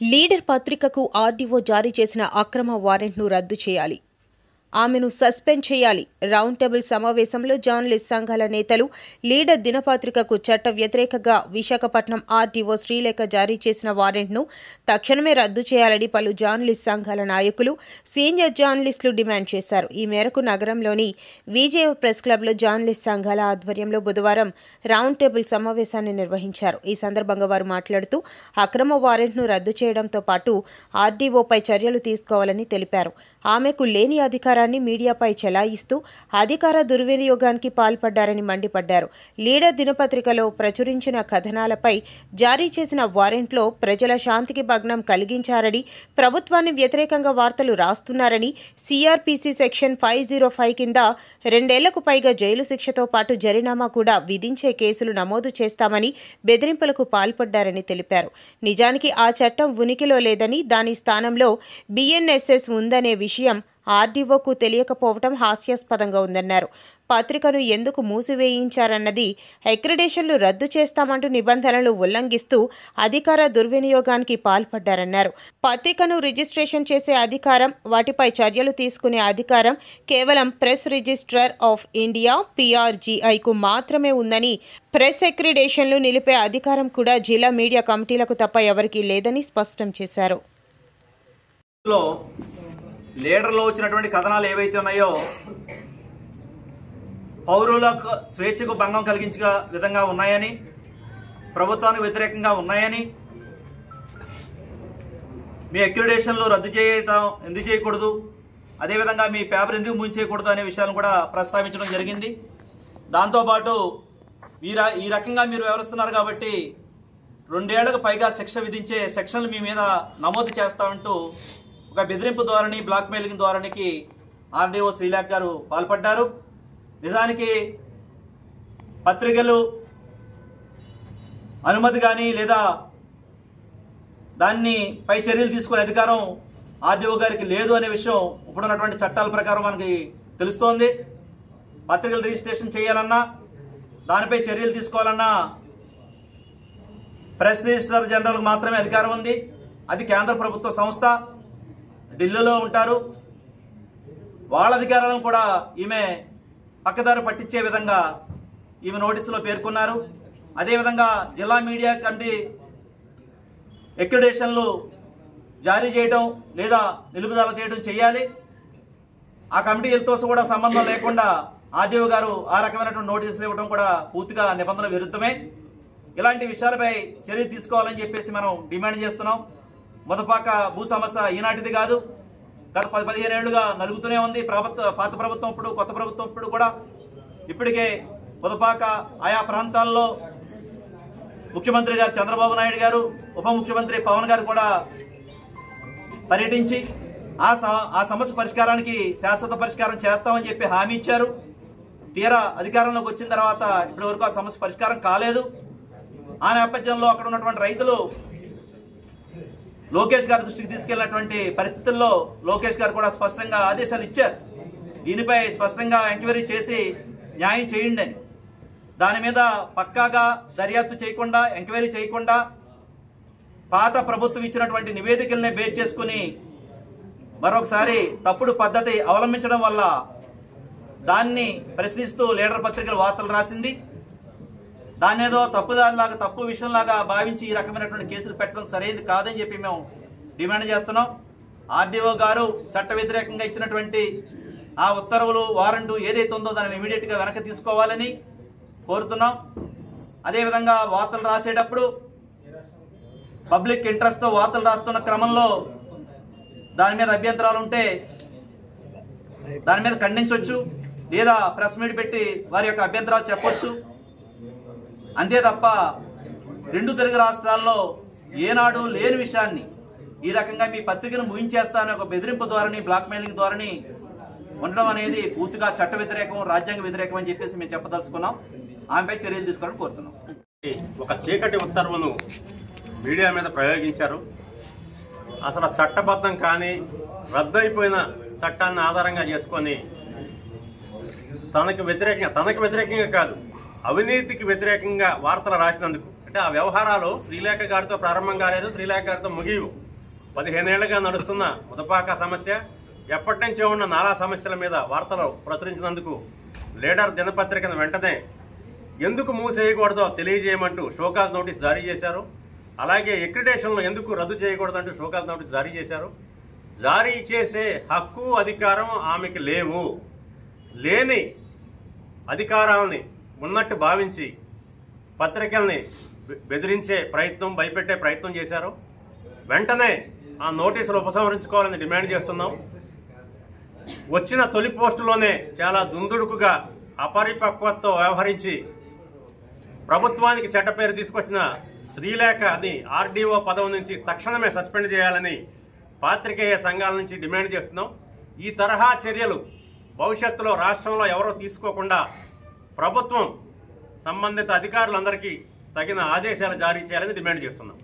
Leader పత్రికకు RDO జారీ చేసిన అక్రమ వారెంట్ను రద్దు చేయాలి. ఆమెను సస్పెండ్ చేయాలి. రౌండ్ టేబుల్ సమావేశంలో జర్నలిస్ట్ సంఘాల నేతలు లీడర్ దినపత్రికకు చట్ట వ్యతిరేకంగా విశాఖపట్నం ఆర్డీఓ శ్రీలేఖ జారీ చేసిన వారెంట్ను తక్షణమే రద్దు చేయాలని పలు జర్నలిస్ట్ సంఘాల నాయకులు, సీనియర్ జర్నలిస్టులు డిమాండ్ చేశారు. ఈ మేరకు నగరంలోని విజేఎఫ్ ప్రెస్ క్లబ్లో జర్నలిస్ట్ సంఘాల ఆధ్వర్యంలో బుధవారం రౌండ్ టేబుల్ సమావేశాన్ని నిర్వహించారు. ఈ సందర్భంగా వారు మాట్లాడుతూ అక్రమ వారెంట్ను రద్దు చేయడంతో పాటు ఆర్డీఓపై చర్యలు తీసుకోవాలని తెలిపారు. ఆమెకు లేని అధికారాన్ని మీడియాపై చెలాయిస్తూ అధికార దుర్వినియోగానికి పాల్పడ్డారని మండిపడ్డారు. లీడర్ దినపత్రికలో ప్రచురించిన కథనాలపై జారీ చేసిన వారెంట్లో ప్రజల శాంతికి భగ్నం కలిగించారని, ప్రభుత్వాన్ని వ్యతిరేకంగా వార్తలు రాస్తున్నారని, సిఆర్పిసి సెక్షన్ 505 కింద 2 ఏళ్లకు పైగా జైలు శిక్షతో పాటు జరిమానా కూడా విధించే కేసులు నమోదు చేస్తామని బెదిరింపులకు పాల్పడ్డారని తెలిపారు. నిజానికి ఆ చట్టం ఉనికిలో లేదని, దాని స్థానంలో బిఎన్ఎస్ఎస్ ఉందనే విషయం ఆర్డీఓకు తెలియకపోవడం హాస్యాస్పదంగా ఉందన్నారు. పత్రికను ఎందుకు మూసివేయించారన్నది, అక్రిడేషన్లు రద్దు చేస్తామంటూ నిబంధనలు ఉల్లంఘిస్తూ అధికార దుర్వినియోగానికి పాల్పడ్డారన్నారు. పత్రికను రిజిస్ట్రేషన్ చేసే అధికారం, వాటిపై చర్యలు తీసుకునే అధికారం కేవలం ప్రెస్ రిజిస్ట్రార్ ఆఫ్ ఇండియా PRGIకు మాత్రమే ఉందని, ప్రెస్ అక్రిడేషన్లు నిలిపే అధికారం కూడా జిల్లా మీడియా కమిటీలకు తప్ప ఎవరికీ లేదని స్పష్టం చేశారు. లీడర్లో వచ్చినటువంటి కథనాలు ఏవైతే ఉన్నాయో పౌరులకు స్వేచ్ఛకు భంగం కలిగించే విధంగా ఉన్నాయని, ప్రభుత్వానికి వ్యతిరేకంగా ఉన్నాయని, మీ అక్రిడేషన్లు రద్దు చేయటం ఎందుకు చేయకూడదు, అదేవిధంగా మీ పేపర్ ఎందుకు ముంచేయకూడదు అనే విషయాలను కూడా ప్రస్తావించడం జరిగింది. దాంతోపాటు ఈ రకంగా మీరు వ్యవహరిస్తున్నారు కాబట్టి 2 ఏళ్లకు పైగా శిక్ష విధించే సెక్షన్లు మీ మీద నమోదు చేస్తామంటూ ఒక బెదిరింపు ధోరణి, బ్లాక్మెయిలింగ్ ధోరణికి ఆర్డీఓ శ్రీలేఖ గారు పాల్పడ్డారు. నిజానికి పత్రికలు అనుమతి కానీ లేదా దాన్ని పై చర్యలు తీసుకునే అధికారం ఆర్డీఓ గారికి లేదు అనే విషయం ఇప్పుడున్నటువంటి చట్టాల ప్రకారం మనకి తెలుస్తోంది. పత్రికలు రిజిస్ట్రేషన్ చేయాలన్నా, దానిపై చర్యలు తీసుకోవాలన్నా ప్రెస్ రిజిస్ట్రార్ జనరల్కి మాత్రమే అధికారం ఉంది. అది కేంద్ర ప్రభుత్వ సంస్థ, ఢిల్లీలో ఉంటారు. వాళ్ళ అధికారాలను కూడా ఈమె పక్కదారి పట్టించే విధంగా ఈమె నోటీసులో పేర్కొన్నారు. అదేవిధంగా జిల్లా మీడియా కమిటీ అక్రిడేషన్లు జారీ చేయడం లేదా నిలుపుదల చేయడం చేయాలి. ఆ కమిటీలతో కూడా సంబంధం లేకుండా ఆర్డీఓ గారు ఆ రకమైనటువంటి నోటీసులు ఇవ్వడం కూడా పూర్తిగా నిబంధనల విరుద్ధమే. ఇలాంటి విషయాలపై చర్య తీసుకోవాలని చెప్పేసి మనం డిమాండ్ చేస్తున్నాం. మొదపాక భూ సమస్య ఈనాటిది కాదు, గత 10-15 ఏళ్లుగా నలుగుతూనే ఉంది. పాత ప్రభుత్వం ఇప్పుడు, కొత్త ప్రభుత్వం ఇప్పుడు కూడా ఇప్పటికే మొదపాక ఆయా ప్రాంతాల్లో ముఖ్యమంత్రి గారు చంద్రబాబు నాయుడు గారు, ఉప ముఖ్యమంత్రి పవన్ గారు కూడా పర్యటించి ఆ సమస్య పరిష్కారానికి శాశ్వత పరిష్కారం చేస్తామని చెప్పి హామీ ఇచ్చారు. తీరా అధికారంలోకి వచ్చిన తర్వాత ఇప్పటి వరకు ఆ సమస్య పరిష్కారం కాలేదు. ఆ నేపథ్యంలో అక్కడ ఉన్నటువంటి రైతులు లోకేష్ గారి దృష్టికి తీసుకెళ్లినటువంటి పరిస్థితుల్లో లోకేష్ గారు కూడా స్పష్టంగా ఆదేశాలు ఇచ్చారు. దీనిపై స్పష్టంగా ఎంక్వైరీ చేసి న్యాయం చేయండి అని. దాని మీద పక్కాగా దర్యాప్తు చేయకుండా, ఎంక్వైరీ చేయకుండా పాత ప్రభుత్వం ఇచ్చినటువంటి నివేదికలనే బేస్ చేసుకుని మరొకసారి తప్పుడు పద్ధతి అవలంబించడం వల్ల దాన్ని ప్రశ్నిస్తూ లీడర్ పత్రికలు వార్తలు రాసింది. దాన్ని ఏదో తప్పుదారిలాగా, తప్పు విషయంలాగా భావించి ఈ రకమైనటువంటి కేసులు పెట్టడం సరైనది కాదని చెప్పి మేము డిమాండ్ చేస్తున్నాం. ఆర్డీఓ గారు చట్ట వ్యతిరేకంగా ఇచ్చినటువంటి ఆ ఉత్తర్వులు, వారెంటు ఏదైతే ఉందో దాన్ని ఇమీడియట్గా వెనక్కి తీసుకోవాలని కోరుతున్నాం. అదేవిధంగా వార్తలు రాసేటప్పుడు పబ్లిక్ ఇంట్రెస్ట్తో వార్తలు రాస్తున్న క్రమంలో దాని మీద అభ్యంతరాలు ఉంటే దాని మీద ఖండించవచ్చు, లేదా ప్రెస్ మీట్ పెట్టి వారి యొక్క అభ్యంతరాలు చెప్పొచ్చు. అంతే తప్ప 2 తెలుగు రాష్ట్రాల్లో ఏనాడు లేని విషయాన్ని ఈ రకంగా మీ పత్రికను ముగించేస్తానని ఒక బెదిరింపు ధోరణి, బ్లాక్మెయిలింగ్ ధోరణి ఉండడం అనేది పూర్తిగా చట్ట వ్యతిరేకం, రాజ్యాంగ వ్యతిరేకం అని చెప్పేసి మేము చెప్పదలుచుకున్నాం. ఆమెపై చర్యలు తీసుకోవాలని కోరుతున్నాం. ఒక చీకటి ఉత్తర్వును మీడియా మీద ప్రయోగించారు. అసలు చట్టబద్ధం కానీ రద్దయిపోయిన చట్టాన్ని ఆధారంగా చేసుకొని తనకు వ్యతిరేకంగా కాదు, అవినీతికి వ్యతిరేకంగా వార్తలు రాసినందుకు, అంటే ఆ వ్యవహారాలు శ్రీలేఖ గారితో ప్రారంభం కాలేదు, శ్రీలేఖ గారితో ముగియవు. 15 ఏళ్లుగా నడుస్తున్న ముదపాక సమస్య, ఎప్పటి నుంచో ఉన్న నాలా సమస్యల మీద వార్తలు ప్రచురించినందుకు లీడర్ దినపత్రికను వెంటనే ఎందుకు మూసేయకూడదో తెలియజేయమంటూ షోకాజ్ నోటీస్ జారీ చేశారు. అలాగే ఎక్రిడేషన్లు ఎందుకు రద్దు చేయకూడదంటూ షోకాజ్ నోటీస్ జారీ చేశారు. జారీ చేసే హక్కు అధికారం ఆమెకి లేవు. లేని అధికారాలని ఉన్నట్టు భావించి పత్రికల్ని బెదిరించే ప్రయత్నం, భయపెట్టే ప్రయత్నం చేశారు. వెంటనే ఆ నోటీసులు ఉపసంహరించుకోవాలని డిమాండ్ చేస్తున్నాం. వచ్చిన తొలి పోస్టులోనే చాలా దుందుడుకుగా అపరిపక్వతతో వ్యవహరించి ప్రభుత్వానికి చెడ్డ పేరు తీసుకొచ్చిన శ్రీలేఖని ఆర్డీఓ పదవి నుంచి తక్షణమే సస్పెండ్ చేయాలని పాత్రికేయ సంఘాల నుంచి డిమాండ్ చేస్తున్నాం. ఈ తరహా చర్యలు భవిష్యత్తులో రాష్ట్రంలో ఎవరో తీసుకోకుండా ప్రభుత్వం సంబంధిత అధికారులందరికీ తగిన ఆదేశాలు జారీ చేయాలని డిమాండ్ చేస్తున్నాం.